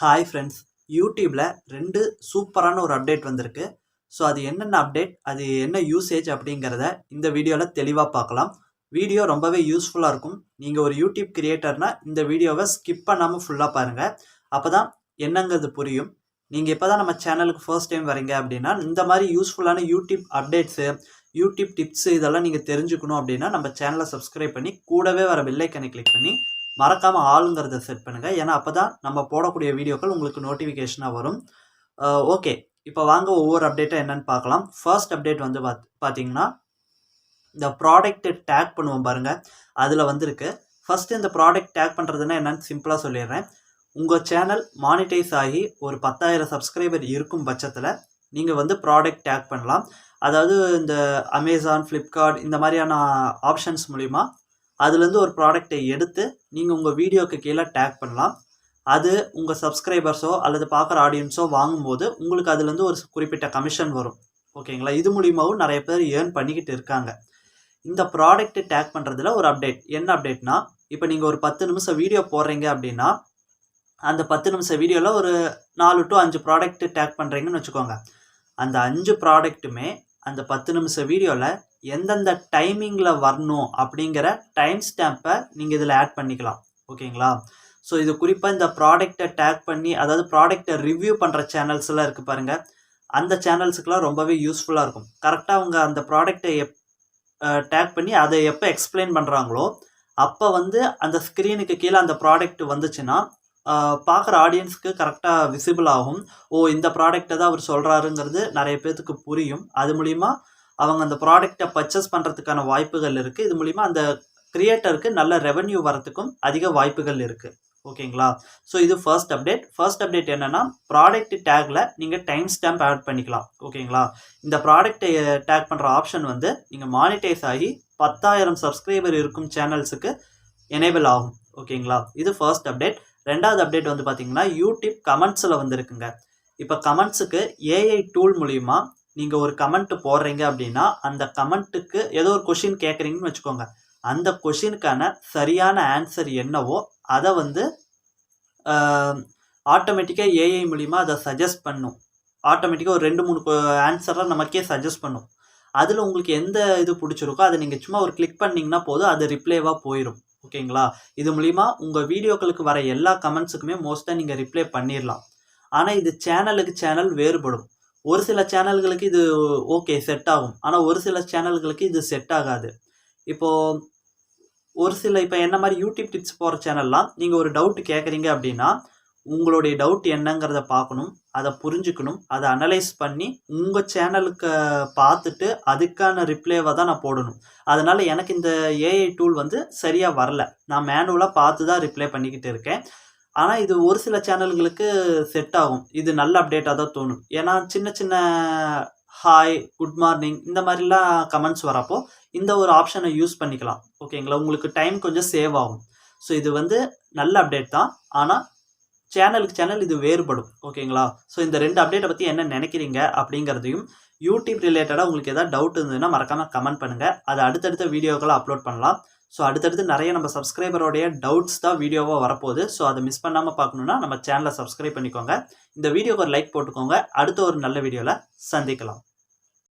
Hi friends, யூடியூப்பில் 2 சூப்பரான ஒரு அப்டேட் வந்திருக்கு. ஸோ அது என்னென்ன அப்டேட், அது என்ன யூசேஜ் அப்படிங்கிறத இந்த வீடியோவில் தெளிவாக பார்க்கலாம். வீடியோ ரொம்பவே யூஸ்ஃபுல்லாக இருக்கும். நீங்கள் ஒரு யூடியூப் கிரியேட்டர்னா இந்த வீடியோவை ஸ்கிப் பண்ணாமல் ஃபுல்லாக பாருங்கள். அப்போ தான் என்னங்கிறது புரியும். நீங்கள் இப்போ தான் நம்ம சேனலுக்கு ஃபர்ஸ்ட் டைம் வரீங்க அப்படின்னா இந்த மாதிரி யூஸ்ஃபுல்லான யூடியூப் அப்டேட்ஸு, யூடியூப் டிப்ஸு இதெல்லாம் நீங்கள் தெரிஞ்சுக்கணும் அப்படின்னா நம்ம சேனலை சப்ஸ்கிரைப் பண்ணி கூடவே வர பெல் ஐக்கனை கிளிக் பண்ணி மறக்காமல் ஆளுங்கிறத செட் பண்ணுங்கள். ஏன்னா அப்போ தான் நம்ம போடக்கூடிய வீடியோக்கள் உங்களுக்கு நோட்டிஃபிகேஷனாக வரும். ஓகே, இப்போ வாங்க ஒவ்வொரு அப்டேட்டாக என்னென்னு பார்க்கலாம். ஃபர்ஸ்ட் அப்டேட் வந்து பார்த்தீங்கன்னா இந்த ப்ராடக்ட்டு டேக் பண்ணுவோம் பாருங்கள், அதில் வந்துருக்கு. ஃபஸ்ட்டு இந்த ப்ராடக்ட் டேக் பண்ணுறதுன்னா என்னென்னு சிம்பிளாக சொல்லிடுறேன். உங்கள் சேனல் மானிட்டைஸ் ஆகி ஒரு 10,000 சப்ஸ்கிரைபர் இருக்கும் பட்சத்தில் நீங்கள் வந்து ப்ராடக்ட் டேக் பண்ணலாம். அதாவது இந்த அமேசான், ஃப்ளிப்கார்ட் இந்த மாதிரியான ஆப்ஷன்ஸ் மூலிமா அதுலேருந்து ஒரு ப்ராடக்டை எடுத்து நீங்கள் உங்கள் வீடியோக்கு கீழே டேக் பண்ணலாம். அது உங்கள் சப்ஸ்கிரைபர்ஸோ அல்லது பார்க்குற ஆடியன்ஸோ வாங்கும்போது உங்களுக்கு அதுலேருந்து ஒரு குறிப்பிட்ட கமிஷன் வரும். ஓகேங்களா? இது மூலிமாவும் நிறைய பேர் ஏர்ன் பண்ணிக்கிட்டு இருக்காங்க. இந்த ப்ராடக்ட்டு டேக் பண்ணுறதுல ஒரு அப்டேட். என்ன அப்டேட்னா, இப்போ நீங்கள் ஒரு 10 நிமிஷம் வீடியோ போடுறீங்க அப்படின்னா அந்த 10 நிமிஷம் வீடியோவில் ஒரு 4 to 5 ப்ராடக்ட்டு டேக் பண்ணுறீங்கன்னு வச்சுக்கோங்க. அந்த 5 ப்ராடக்ட்டுமே அந்த 10 நிமிஷம் வீடியோவில் எந்தெந்த டைமிங்கில் வரணும் அப்படிங்கிற டைம் ஸ்டாம்பை நீங்கள் இதில் ஆட் பண்ணிக்கலாம். ஓகேங்களா? ஸோ இது குறிப்பாக இந்த ப்ராடக்டை டேக் பண்ணி, அதாவது ப்ராடக்டை ரிவ்யூ பண்ணுற சேனல்ஸ்லாம் இருக்குது பாருங்கள், அந்த சேனல்ஸுக்கெலாம் ரொம்பவே யூஸ்ஃபுல்லாக இருக்கும். கரெக்டாக அவங்க அந்த ப்ராடக்டை டேக் பண்ணி அதை எப்போ எக்ஸ்பிளைன் பண்ணுறாங்களோ அப்போ வந்து அந்த ஸ்க்ரீனுக்கு கீழே அந்த ப்ராடக்ட் வந்துச்சுன்னா பார்க்குற ஆடியன்ஸுக்கு கரெக்டாக விசிபிள் ஆகும். இந்த ப்ராடக்டை தான் அவர் சொல்கிறாருங்கிறது நிறைய பேர்த்துக்கு புரியும். அது மூலிமா அவங்க அந்த ப்ராடக்டை பர்ச்சேஸ் பண்ணுறதுக்கான வாய்ப்புகள் இருக்குது. இது மூலிமா அந்த கிரியேட்டருக்கு நல்ல ரெவென்யூ வரத்துக்கும் அதிக வாய்ப்புகள் இருக்குது. ஓகேங்களா? ஸோ இது ஃபர்ஸ்ட் அப்டேட். ஃபர்ஸ்ட் அப்டேட் என்னென்னா, ப்ராடக்ட் டேக்கில் நீங்கள் டைம் ஸ்டாம்ப் ஆட் பண்ணிக்கலாம். ஓகேங்களா? இந்த ப்ராடக்டை டேக் பண்ணுற ஆப்ஷன் வந்து நீங்கள் மானிட்டைஸ் ஆகி 10,000 சப்ஸ்கிரைபர் இருக்கும் சேனல்ஸுக்கு எனேபிள் ஆகும். ஓகேங்களா? இது ஃபர்ஸ்ட் அப்டேட். ரெண்டாவது அப்டேட் வந்து பார்த்தீங்கன்னா, யூடியூப் கமெண்ட்ஸில் வந்துருக்குங்க. இப்போ கமெண்ட்ஸுக்கு ஏஐ டூல் மூலிமா நீங்கள் ஒரு கமெண்ட் போடுறீங்க அப்படின்னா அந்த கமெண்ட்டுக்கு ஏதோ ஒரு கொஷின் கேட்குறீங்கன்னு வச்சுக்கோங்க. அந்த கொஷினுக்கான சரியான ஆன்சர் என்னவோ அதை வந்து ஆட்டோமேட்டிக்காக ஏஐ மூலிமா அதை சஜஸ்ட் பண்ணும். ஆட்டோமேட்டிக்காக ஒரு 2-3 ஆன்சராக நமக்கே சஜஸ்ட் பண்ணும். அதில் உங்களுக்கு எந்த இது பிடிச்சிருக்கோ அதை நீங்கள் சும்மா ஒரு கிளிக் பண்ணிங்கன்னா போதும், அது ரிப்ளைவாக போயிடும். ஓகேங்களா? இது மூலிமா உங்கள் வீடியோக்களுக்கு வர எல்லா கமெண்ட்ஸுக்குமே மோஸ்ட்டாக நீங்கள் ரிப்ளை பண்ணிடலாம். ஆனால் இது சேனலுக்கு சேனல் வேறுபடும். ஒரு சில சேனல்களுக்கு இது ஓகே செட் ஆகும், ஆனால் ஒரு சில சேனல்களுக்கு இது செட் ஆகாது. இப்போது ஒரு சில இப்போ என்ன மாதிரி யூடியூப் டிப்ஸ் போகிற சேனல்லாம் நீங்கள் ஒரு டவுட் கேட்குறீங்க அப்படின்னா உங்களுடைய டவுட் என்னங்கிறத பார்க்கணும், அதை புரிஞ்சுக்கணும், அதை அனலைஸ் பண்ணி உங்கள் சேனலுக்கு பார்த்துட்டு அதுக்கான ரிப்ளைவை தான் நான் போடணும். அதனால் எனக்கு இந்த ஏஐ டூல் வந்து சரியாக வரல. நான் மேனுவலாக பார்த்து தான் ரிப்ளை பண்ணிக்கிட்டு இருக்கேன். ஆனால் இது ஒரு சில சேனல்களுக்கு செட் ஆகும். இது நல்ல அப்டேட்டாக தான் தோணும். ஏன்னா சின்ன சின்ன ஹாய், குட் மார்னிங் இந்த மாதிரிலாம் கமெண்ட்ஸ் வரப்போ இந்த ஒரு ஆப்ஷனை யூஸ் பண்ணிக்கலாம். ஓகேங்களா? உங்களுக்கு டைம் கொஞ்சம் சேவ் ஆகும். ஸோ இது வந்து நல்ல அப்டேட் தான், ஆனால் சேனலுக்கு சேனல் இது வேறுபடும். ஓகேங்களா? ஸோ இந்த 2 அப்டேட்டை பற்றி என்ன நினைக்கிறீங்க அப்படிங்கிறதையும், யூடியூப் ரிலேட்டடாக உங்களுக்கு எதாவது டவுட் இருந்ததுன்னா மறக்காமல் கமெண்ட் பண்ணுங்கள். அதை அடுத்தடுத்த வீடியோக்களை அப்லோட் பண்ணலாம். ஸோ அடுத்தடுத்து நிறைய நம்ம சப்ஸ்கிரைபரோடைய டவுட்ஸ் தான் வீடியோவாக வரப்போகுது. ஸோ அதை மிஸ் பண்ணாமல் பார்க்கணுன்னா நம்ம சேனலை சப்ஸ்கிரைப் பண்ணிக்கோங்க. இந்த வீடியோக்கு ஒரு லைக் போட்டுக்கோங்க. அடுத்த ஒரு நல்ல வீடியோவில் சந்திக்கலாம்.